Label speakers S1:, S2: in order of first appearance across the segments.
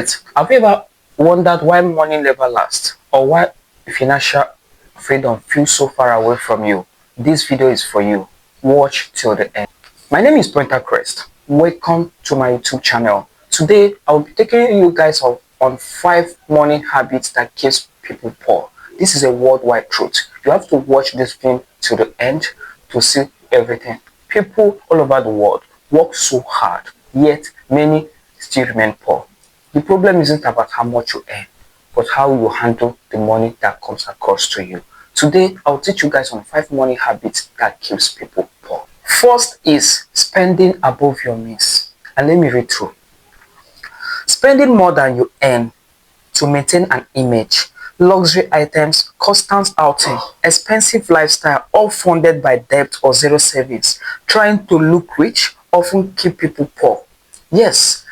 S1: Have you ever wondered why money never lasts or why financial freedom feels so far away from you? This video is for you. Watch till the end. My name is Pointer Crest. Welcome to my YouTube channel. Today, I'll be taking you guys on 5 money habits that keeps people poor. This is a worldwide truth. You have to watch this film till the end to see everything. People all over the world work so hard, yet many still remain poor. The problem isn't about how much you earn, but how you handle the money that comes across to you. Today, I'll teach you guys on 5 money habits that keeps people poor. First is spending above your means. And let me read through. Spending more than you earn to maintain an image, luxury items, constant outing, expensive lifestyle, all funded by debt or zero savings. Trying to look rich often keep people poor. Yes,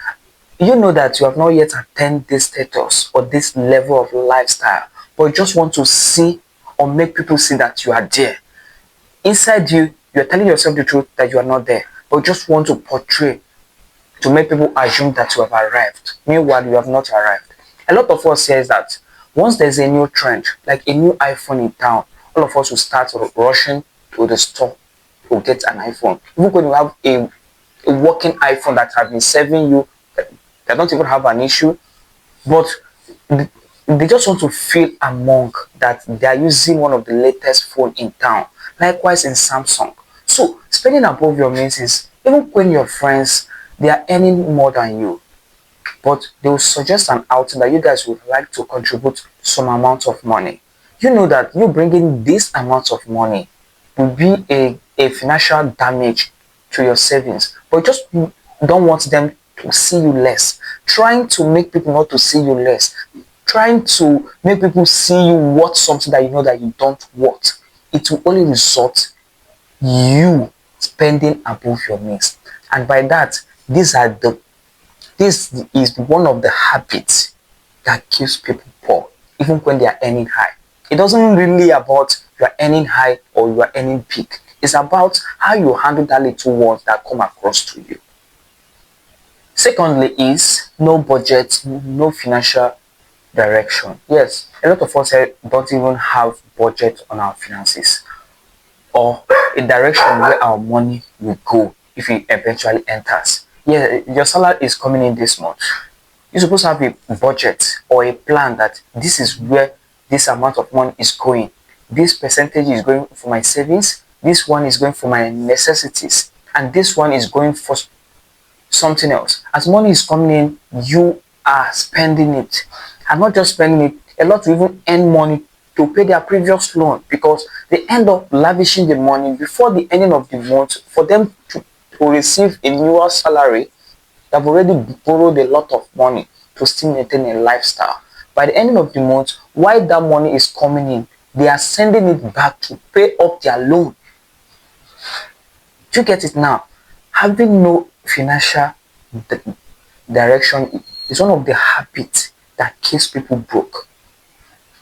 S1: you know that you have not yet attained this status or this level of lifestyle, but you just want to see or make people see that you are there. Inside you, you're telling yourself the truth that you are not there, but you just want to portray to make people assume that you have arrived. Meanwhile, you have not arrived. A lot of us says that once there's a new trend, like a new iPhone in town, all of us will start rushing to the store to get an iPhone. Even when you have a working iPhone that has been serving you, they don't even have an issue, but they just want to feel among that they are using one of the latest phone in town. Likewise in Samsung. So spending above your means is even when your friends, they are earning more than you, but they will suggest an outing that you guys would like to contribute some amount of money. You know that you bringing this amount of money will be a financial damage to your savings, but you just don't want them to see you less. Trying to make people not to see you less. Trying to make people see you worth something that you know that you don't worth. It will only result you spending above your means. And by that, this is one of the habits that keeps people poor, even when they are earning high. It doesn't really about you are earning high or you are earning big. It's about how you handle that little ones that come across to you. Secondly is no budget, no financial direction. Yes, a lot of us don't even have budget on our finances or a direction where our money will go if it eventually enters. Yeah, your salary is coming in this month. You're supposed to have a budget or a plan that this is where this amount of money is going. This percentage is going for my savings. This one is going for my necessities. And this one is going for something else. As money is coming in, you are spending it. And not just spending it, a lot will even earn money to pay their previous loan because they end up lavishing the money before the ending of the month for them to receive a newer salary. They've already borrowed a lot of money to still maintain a lifestyle. By the ending of the month, while that money is coming in, they are sending it back to pay up their loan. Do you get it now? Having no financial direction is one of the habits that keeps people broke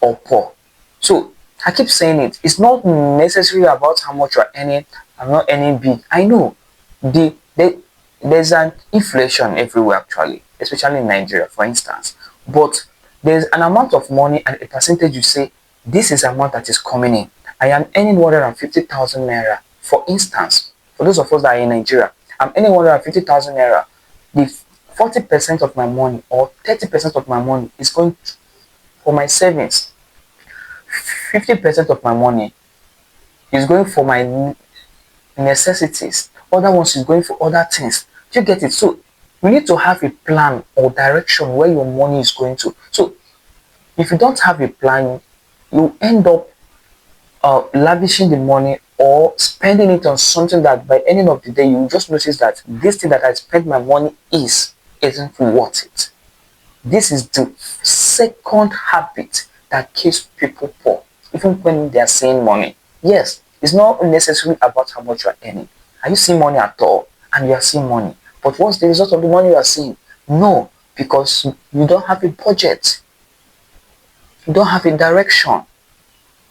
S1: or poor. So I keep saying it. It's not necessarily about how much you're earning. I'm not earning big. I know there's an inflation everywhere actually, especially in Nigeria, for instance. But there's an amount of money and a percentage you say, this is the amount that is coming in. I am earning 150,000 naira. For instance, for those of us that are in Nigeria, I'm earning 150,000 naira. The 40% of my money or 30% of my money is going for my savings. 50% of my money is going for my necessities. Other ones is going for other things. Do you get it? So you need to have a plan or direction where your money is going to. So if you don't have a plan, you end up lavishing the money or spending it on something that by the end of the day you just notice that this thing that I spent my money isn't worth it. This is the second habit that keeps people poor, even when they are seeing money. Yes, it's not necessarily about how much you are earning. Are you seeing money at all? And you are seeing money. But what's the result of the money you are seeing? No, because you don't have a budget. You don't have a direction.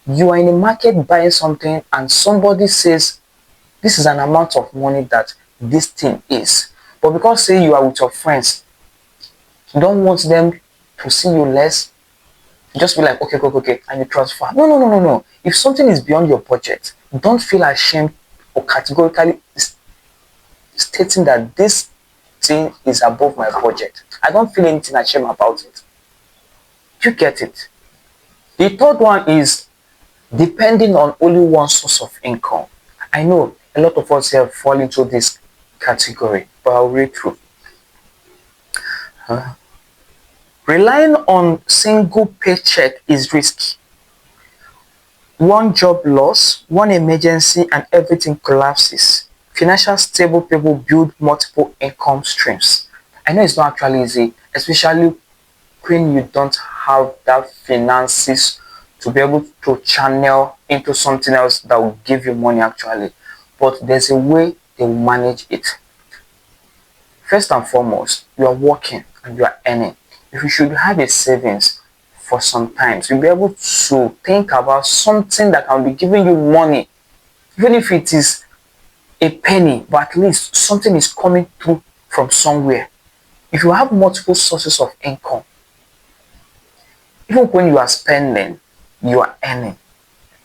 S1: You are in the market buying something and somebody says, this is an amount of money that this thing is. But because say you are with your friends, You don't want them to see you less. Just be like, okay, okay, okay, and you transfer. No, no, no, no, no. If something is beyond your budget, don't feel ashamed or categorically stating that this thing is above my budget. I don't feel anything ashamed about it. You get it? The third one is depending on only one source of income. I know a lot of us here fall into this category, but I'll read through. Relying on single paycheck is risky. One job loss, one emergency, and everything collapses. Financial stable people build multiple income streams. I know it's not actually easy, especially when you don't have that finances to be able to channel into something else that will give you money actually. But there's a way they will manage it. First and foremost, you are working and you are earning. If you should have a savings for some time, you'll be able to think about something that can be giving you money, even if it is a penny, but at least something is coming through from somewhere. If you have multiple sources of income, even when you are spending, you are earning.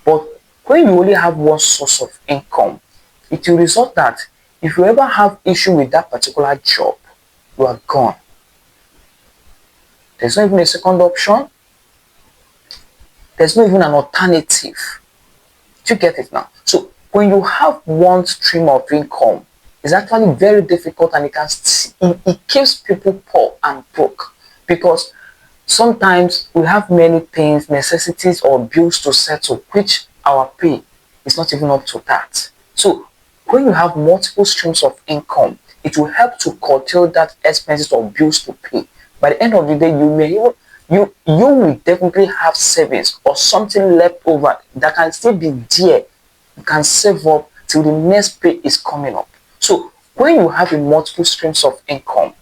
S1: But when you only have one source of income, it will result that if you ever have issue with that particular job, you are gone. There's not even a second option. There's not even an alternative. Do you get it now? So when you have one stream of income, it's actually very difficult, and it keeps people poor and broke, because sometimes we have many things, necessities or bills to settle, which our pay is not even up to that. So when you have multiple streams of income, it will help to curtail that expenses or bills to pay. By the end of the day, you will definitely have savings or something left over that can still be there. You can save up till the next pay is coming up. So when you have multiple streams of income,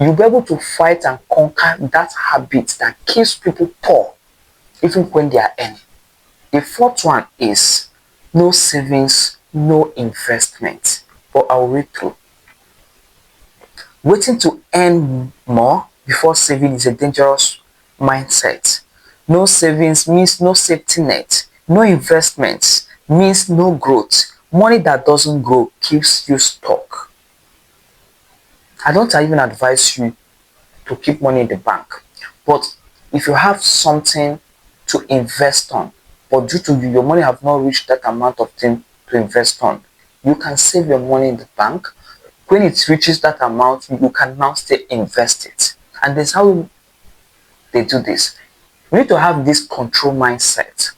S1: you'll be able to fight and conquer that habit that keeps people poor even when they are earning. The fourth one is no savings, no investment. But I'll read through. Waiting to earn more before saving is a dangerous mindset. No savings means no safety net. No investments means no growth. Money that doesn't grow keeps you stuck. I don't even advise you to keep money in the bank. But if you have something to invest on, but due to your money have not reached that amount of thing to invest on, you can save your money in the bank. When it reaches that amount, you can now still invest it. And that's how they do this. We need to have this control mindset.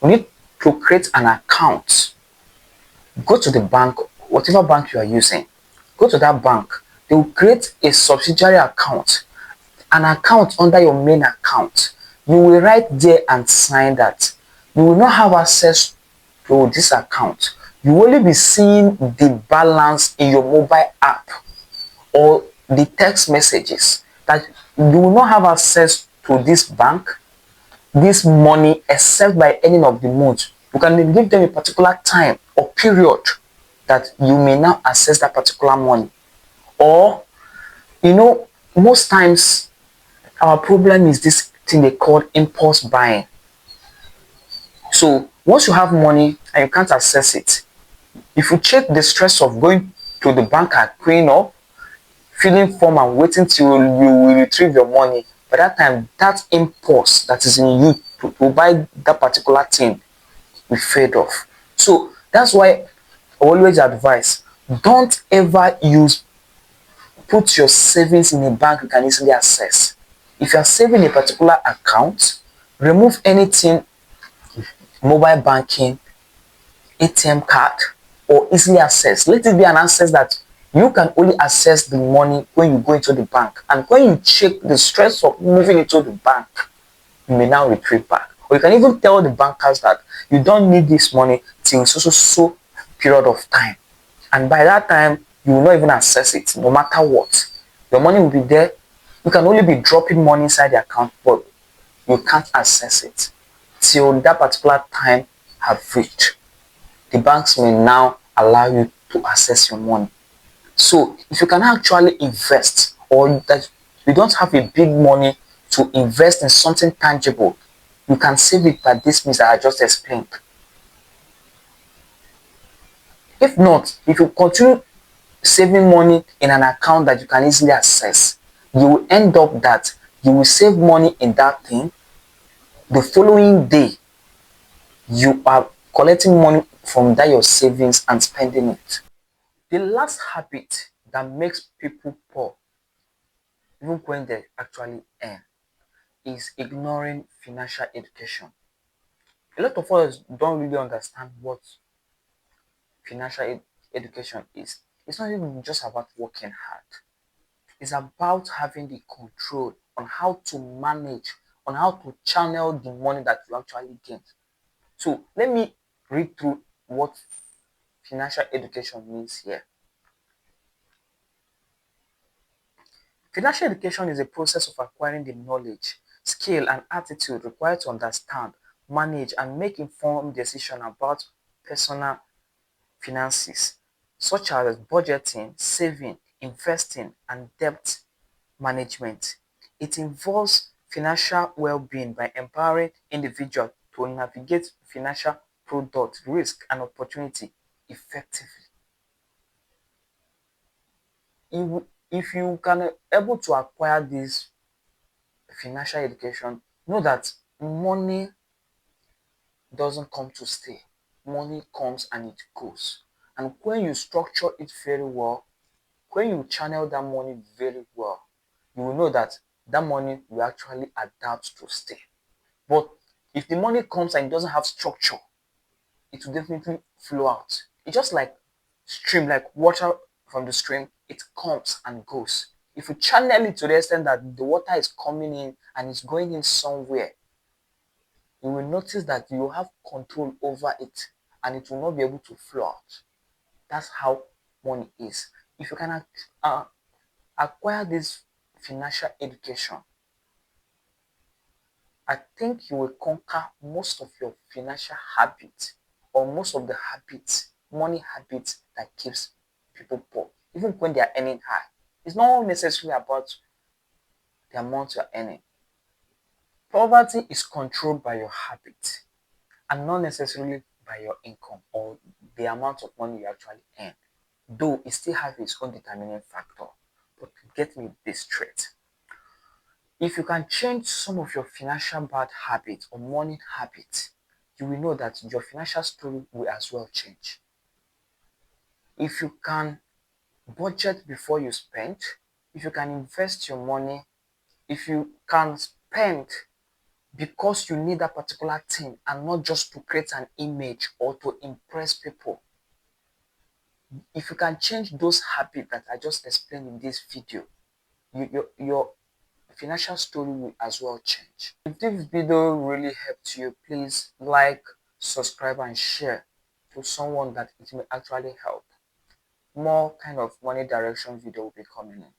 S1: We need to create an account. Go to the bank, whatever bank you are using, go to that bank. They will create a subsidiary account, an account under your main account. You will write there and sign that you will not have access to this account. You will only be seeing the balance in your mobile app or the text messages, that you will not have access to this bank, this money, except by ending of the month. You can give them a particular time or period that you may now access that particular money. Or, most times our problem is this thing they call impulse buying. So once you have money and you can't access it, if you check the stress of going to the bank and queuing up, filling form and waiting till you will retrieve your money, by that time that impulse that is in you to buy that particular thing will fade off. So that's why I always advise, don't ever put your savings in a bank you can easily access. If you are saving a particular account, remove anything, mobile banking, ATM card, or easily access. Let it be an access that you can only access the money when you go into the bank. And when you check the stress of moving into the bank, you may now retrieve back. Or you can even tell the bankers that you don't need this money till so period of time. And by that time, you will not even access it, no matter what. Your money will be there. You can only be dropping money inside the account, but you can't access it till that particular time have reached. The banks may now allow you to access your money. So if you can actually invest or that you don't have a big money to invest in something tangible, you can save it by this means that I just explained. If not, if you continue saving money in an account that you can easily access, you will end up that you will save money in that thing. The following day, you are collecting money from that your savings and spending it. The last habit that makes people poor, even when they actually earn, is ignoring financial education. A lot of us don't really understand what financial education is. It's not even just about working hard. It's about having the control on how to manage, on how to channel the money that you actually get. So let me read through what financial education means here. Financial education is a process of acquiring the knowledge, skill, and attitude required to understand, manage, and make informed decisions about personal finances, such as budgeting, saving, investing, and debt management. It involves financial well-being by empowering individuals to navigate financial product risk and opportunity effectively. If you can able to acquire this financial education, know that money doesn't come to stay. Money comes and it goes. And when you structure it very well, when you channel that money very well, you will know that that money will actually adapt to stay. But if the money comes and it doesn't have structure, it will definitely flow out. It's just like stream, like water from the stream, it comes and goes. If you channel it to the extent that the water is coming in and it's going in somewhere, you will notice that you have control over it and it will not be able to flow out. That's how money is. If you can acquire this financial education, I think you will conquer most of your financial habits or most of the habits, money habits that keeps people poor, even when they are earning high. It's not necessarily about the amount you're earning. Poverty is controlled by your habit and not necessarily by your income or the amount of money you actually earn, though it still has its own determining factor. But get me this straight. If you can change some of your financial bad habits or money habits, you will know that your financial story will as well change. If you can budget before you spend, if you can invest your money, if you can spend because you need that particular thing and not just to create an image or to impress people, if you can change those habits that I just explained in this video, your financial story will as well change. If this video really helped you, please like, subscribe, and share to someone that it may actually help. More kind of money direction video will be coming in.